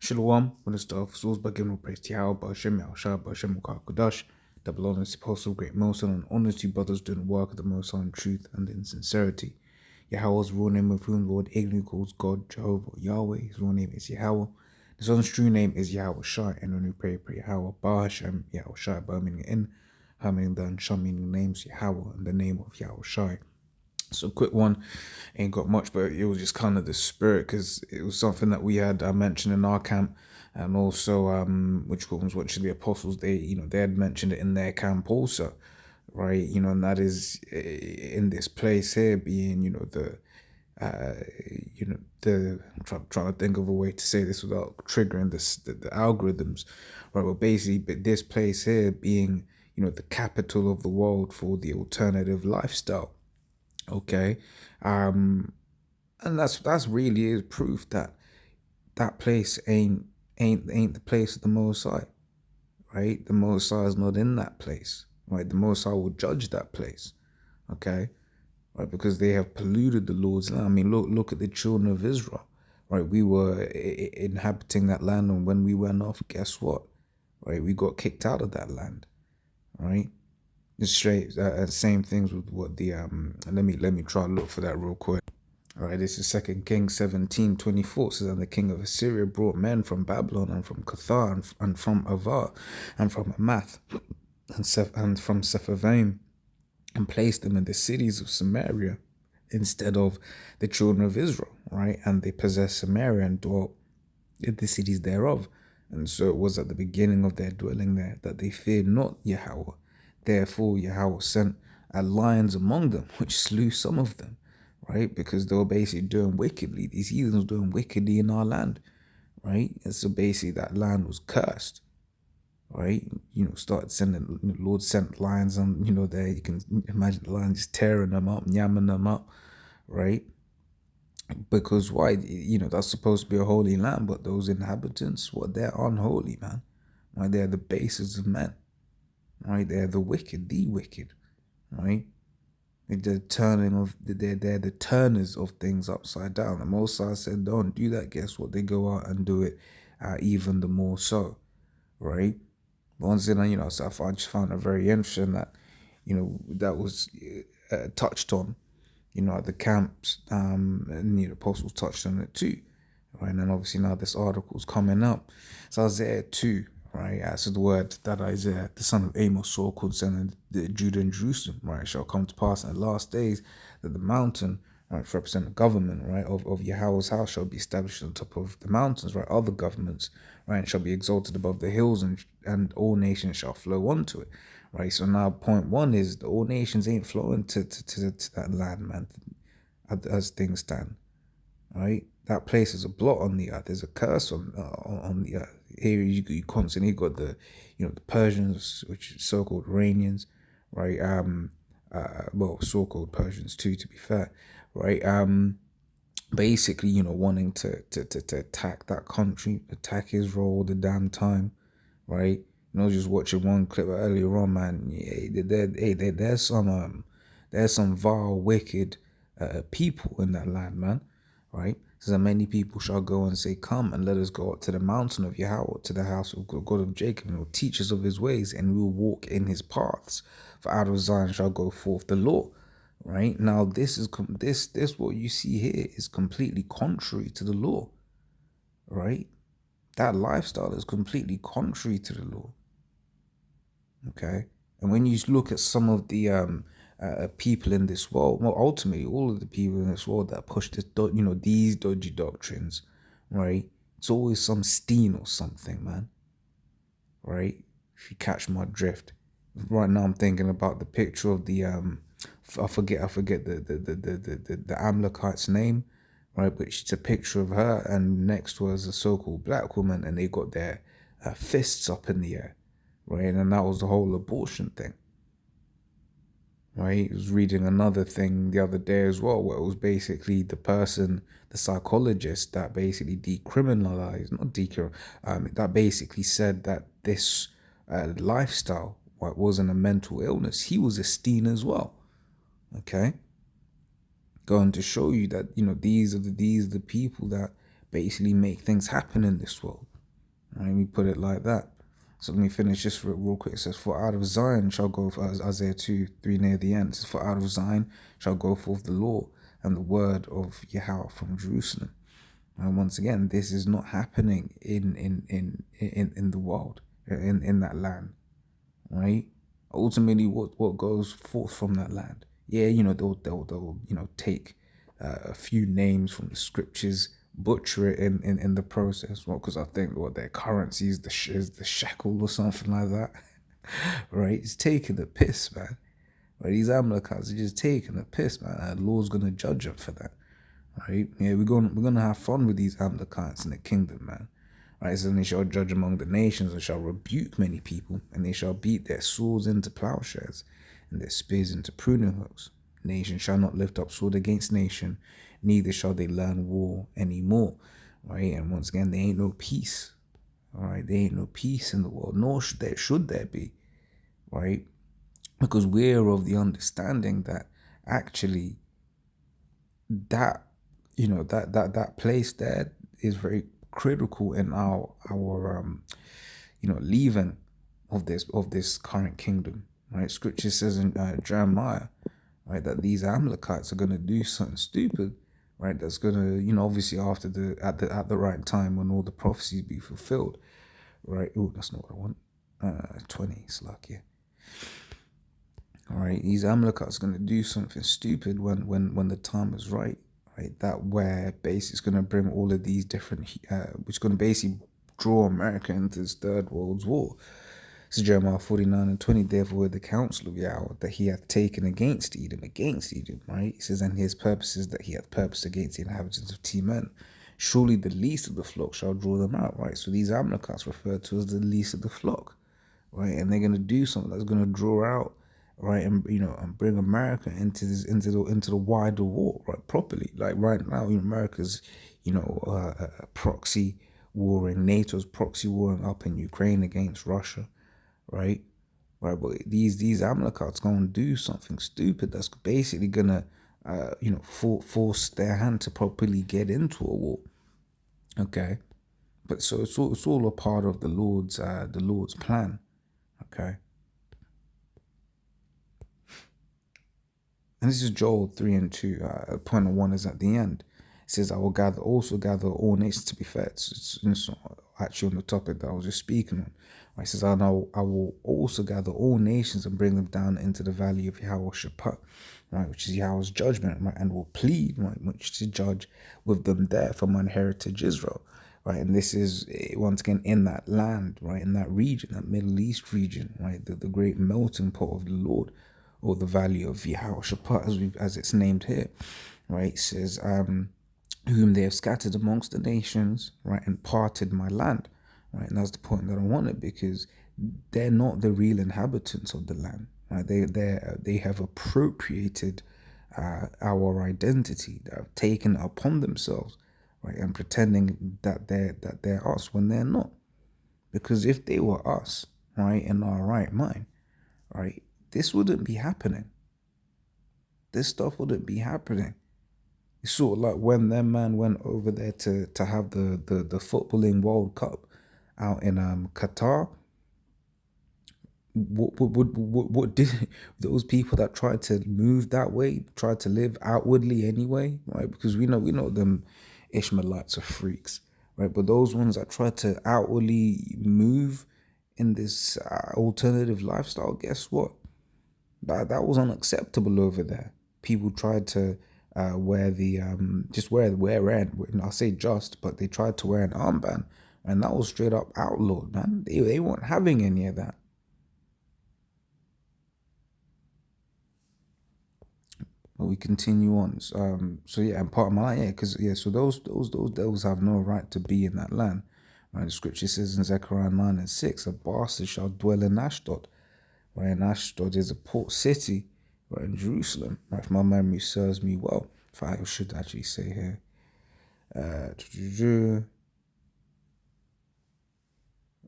Shalom, when the stuff souls by giving praise to Yahweh, Ba'ashem, Yahushua, Ba'ashem, Kodash, double honor to Apostle, great Mosul, and honors to brothers doing the work of the Most High in truth and in sincerity. Yahweh's real name of whom the Lord ignorantly calls God, Jehovah, Yahweh. His real name is Yahweh. The Son's true name is Yahweh Shai, and when we pray Yahweh, Ba'ashem, Yahushua, Ba meaning in, Ha meaning the, and Shah meaning names Yahweh, and the name of Yahweh Shai. So quick one, ain't got much, but it was just kind of the spirit because it was something that we had mentioned in our camp, and also which was the apostles they had mentioned it in their camp also, right? And that is in this place here being the trying to think of a way to say this without triggering the algorithms, right? Well, basically, but this place here being the capital of the world for the alternative lifestyle. Okay, and that's really is proof that that place ain't the place of the Most High, right? The Most High is not in that place, right? The Most High will judge that place, okay, right? Because they have polluted the Lord's land. I mean, look at the children of Israel, right? We were inhabiting that land, and when we went off, guess what, right? We got kicked out of that land, right? Straight same things with what the let me try to look for that real quick. All right, this is 2 Kings 17:24. Says, and the king of Assyria brought men from Babylon and from Cathar and from Avar and from Amath and from Sepharvaim and placed them in the cities of Samaria instead of the children of Israel, right? And they possessed Samaria and dwelt in the cities thereof. And so it was at the beginning of their dwelling there that they feared not Yahweh. Therefore Yahweh sent lions among them, which slew some of them, right? Because they were basically doing wickedly. These heathens were doing wickedly in our land, right? And so basically that land was cursed, right? Started sending, the Lord sent lions on, there. You can imagine the lions just tearing them up, yamming them up, right? Because why? That's supposed to be a holy land, but those inhabitants, they're unholy, man. Right? They're the bases of men. Right? They're the wicked, right? They're the turners of things upside down. The Most High said, don't do that. Guess what? They go out and do it even the more so, right? But once again, so I just found it very interesting that, that was touched on, at the camps, and the apostles touched on it too, right? And then obviously now this article's coming up. So Isaiah 2, right? As the word that Isaiah, the son of Amos, saw concerning the Judah and Jerusalem, right? Shall come to pass in the last days that the mountain, right, to represent the government, right, of Yahweh's house shall be established on top of the mountains, right? Other governments, right, and shall be exalted above the hills, and all nations shall flow onto it, right? So now point one is the all nations ain't flowing to that land, man, as things stand, right? That place is a blot on the earth. There's a curse on the earth. Here you constantly got the the Persians, which is so-called Iranians, right? Well, so-called Persians too, to be fair, right? Basically, wanting to attack that country, attack Israel all the damn time, right? I was just watching one clip earlier on, man. Yeah, there's some vile, wicked people in that land, man, right? So that many people shall go and say, come and let us go up to the mountain of Yahweh, to the house of God of Jacob, and will teach us of his ways, and we will walk in his paths. For out of Zion shall go forth the law, right? Now this is this what you see here is completely contrary to the law, right? That lifestyle is completely contrary to the law. Okay, and when you look at some of the people in this world, well, ultimately all of the people in this world that push this, these dodgy doctrines, right? It's always some steen or something, man. Right? If you catch my drift. Right now, I'm thinking about the picture of the I forget the Amalekite's name, right? But it's a picture of her, and next was a so-called black woman, and they got their fists up in the air, right? And that was the whole abortion thing, right? I was reading another thing the other day as well, where it was basically the psychologist that basically that basically said that this lifestyle wasn't a mental illness. He was a steen as well, okay? Going to show you that, these are the people that basically make things happen in this world. Right, let me put it like that. So let me finish just real quick. It says, "For out of Zion shall go," Isaiah 2:3 near the end. It says, "For out of Zion shall go forth the law and the word of Yahweh from Jerusalem." And once again, this is not happening in the world, in that land, right? Ultimately, what goes forth from that land? Yeah, they'll take a few names from the scriptures, butcher it in the process. Well, because I think what their currency is is the shekel or something like that, right? It's taking the piss, man. Right? These Amalekites are just taking the piss, man. And the Lord's gonna judge them for that. Right? Yeah, we're gonna have fun with these Amalekites in the kingdom, man. Right? So they shall judge among the nations and shall rebuke many people, and they shall beat their swords into plowshares and their spears into pruning hooks. Nation shall not lift up sword against nation, neither shall they learn war anymore. Right? And once again, there ain't no peace. All right, there ain't no peace in the world, nor should there be, right? Because we're of the understanding that actually that that place there is very critical in our leaving of this current kingdom, right? Scripture says in Jeremiah, right, that these Amalekites are going to do something stupid, right? That's going to, obviously after at the right time when all the prophecies be fulfilled, right? Oh, that's not what I want. 20 slack, yeah. All right, these Amalekites are going to do something stupid when the time is right, right? That where basically it's going to bring all of these different, which is going to basically draw America into this third world war. So Jeremiah 49:20, therefore the counsel of Yahweh that he hath taken against Edom, right? He says, and his purposes that he hath purposed against the inhabitants of Teman. Surely the least of the flock shall draw them out, right? So these Amalekites referred to as the least of the flock, right? And they're gonna do something that's gonna draw out, right, and and bring America into the wider war, right, properly. Like right now, America's, proxy warring, NATO's proxy warring up in Ukraine against Russia, right? Right, but these Amalekites gonna do something stupid that's basically gonna, force their hand to properly get into a war. Okay, but so it's all a part of the Lord's plan. Okay, and this is Joel 3:2. Point one is at the end. It says, "I will gather all nations." To be fair, it's actually on the topic that I was just speaking on. Right, it says, "I will also gather all nations and bring them down into the valley of Yahweh Shaphat, right, which is Yahweh's judgment, right, and will plead, right, which to judge with them there for mine heritage Israel." Right, and this is once again in that land, right, in that region, that Middle East region, right, the great melting pot of the Lord, or the valley of Yehoshaphat, as it's named here, right? It says, whom they have scattered amongst the nations, right, and parted my land, right? And that's the point that I wanted, because they're not the real inhabitants of the land, right? They have appropriated our identity. They have taken it upon themselves, right, and pretending that they're us when they're not. Because if they were us, right, in our right mind, right, this wouldn't be happening. This stuff wouldn't be happening. It's sort of like when their man went over there to have the footballing World Cup out in Qatar. What did those people that tried to move that way, tried to live outwardly anyway, right? Because we know them Ishmaelites are freaks, right? But those ones that tried to outwardly move in this alternative lifestyle, guess what? That was unacceptable over there. People tried to wear the just wear an, I'll say just, but they tried to wear an armband, and that was straight up outlawed, man. They weren't having any of that. But we continue on. So yeah, and part of my yeah, because yeah, so those devils have no right to be in that land. Right, the scripture says in Zechariah 9:6, a bastard shall dwell in Ashdod. Right, and Ashdod is a port city, right, in Jerusalem. Right, if my memory serves me well, if I should actually say here,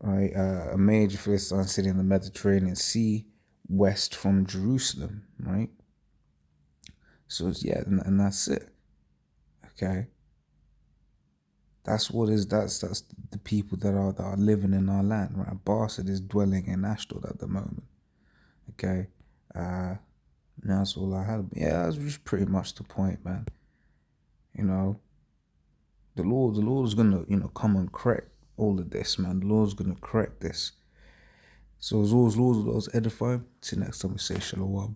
right, a major Philistine city in the Mediterranean Sea, west from Jerusalem. Right, so yeah, and that's it. Okay. That's what is that's the people that are living in our land, right? Bastard is dwelling in Ashdod at the moment. Okay. That's all I had. Yeah, that's just pretty much the point, man. You know, the Lord is gonna, come and correct all of this, man. The Lord's gonna correct this. So as always, Lord's edifying. Till next time we say shalom.